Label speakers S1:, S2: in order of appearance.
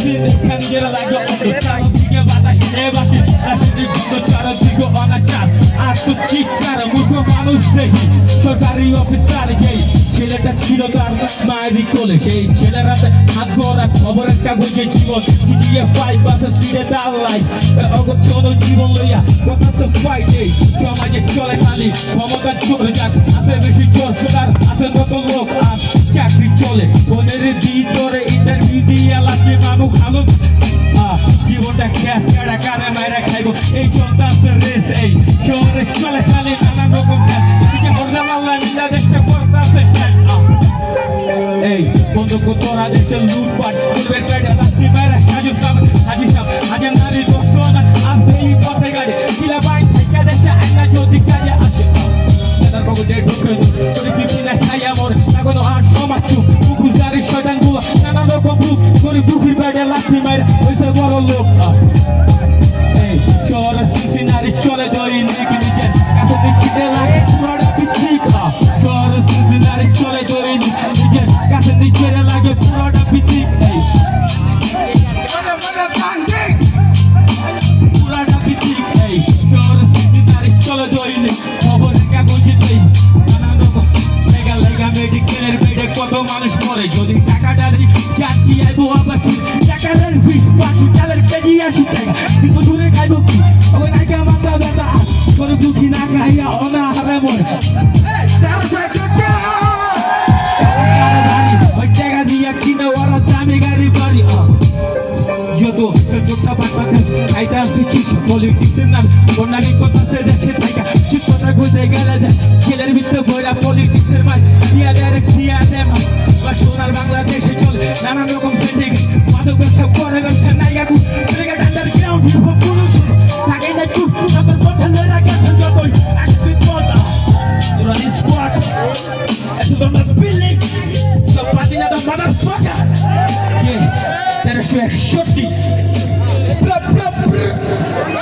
S1: নিজেরা লাগে চারদিকে বাতাস বাসে চারদিকে অনাচার আর তো চিৎকার মূর্খ মানুষ দেখি সরকারি অফিসার যেই ছেলেটা ছিল তার মায়েরই কোলে সেই ছেলের হাতে হাত গড়া খবরের কাগজে জীবন চিঠিয়ে ফাইভ বাসে ফিরে তার লাইফ অগোছল জীবন লইয়া কথা ফাইট এই সমাজে চলে খালি ক্ষমতা চলে যাক আছে বেশি জোর সোনার আছে কত লোক আর চাকরি চলে বোনের ভিতরে ইন্টারভিউ দিয়ে লাগবে মানুষ ভালো জীবনটা ক্যাশ কাটা কারে মায়েরা খাইব এই চলতে আছে রেস এই শহরে চলে খালি নানান রকম দেশটা করতে আছে এই বন্ধু তোরা দেশের লুটপাট পূর্বের পেটে রাত্রি মায়েরা সাজিসাম হাজার নারী দর্শন আসবে এই পথে গাড়ি শিলা বাইন থেকে দেশে আইনা যদি কাজে আসে তার পকেটে ঢুকে করে দিবি না খাই আমার এখনো আর সমাজ চুপ মুখুজারি শয়তান গুলো নানা রকম রূপ করে বুকের পেটে লাঠি মায়েরা হয়েছে বড় লোক এই শহরে সিনারি চলে দই নাকি নিজের কাছে দেখতে লাগে পুরোটা পিছিক শহরে সিনারি চলে দই নিজের কাছে দেখতে লাগে পুরোটা পিছিক পুরোটা পিছিক এই শহরে সিনারি চলে দই খবরের কাগজে দেই নানা রকম লেগা মেডিকেলের বেডে কত মানুষ মরে যদি টাকাটা দিই চাকরি আইবো আবার টাকার ফিস 5 টাকার কেজি 80 টাকা কিন্তু দূরে খাইবো কি ওই নাকি আমার দাদা করে দুঃখী না খাইয়া অনা হারে মরে ওই টাকা দিয়া কিনে ওরা দামি গাড়ি বাড়ি যত চোখটা পাতা খাইতে আসছিস পলিটিক্সের নাম বন্যামি কথা সে দেশে থাকা ঠিক কথা খুঁজে গেলে যায় ছেলের ভিতরে বইরা পলিটিক্সের মাঝ দিয়া ডাইরেক্ট দিয়া দেয় বা সোনার বাংলাদেশে চলে নানান রকম সেন্টিং মাদক ব্যবসা করে ব্যবসা নাই এখন আন্ডারগ্রাউন্ড পুরুষ থাকে না চুপ আমার কথা লড়া গেছে যতই আসবি কথা তোরা স্কোয়াড এত তোমরা বিল্ডিং সব পাতিনা তো মাদার ফাকার কে 1361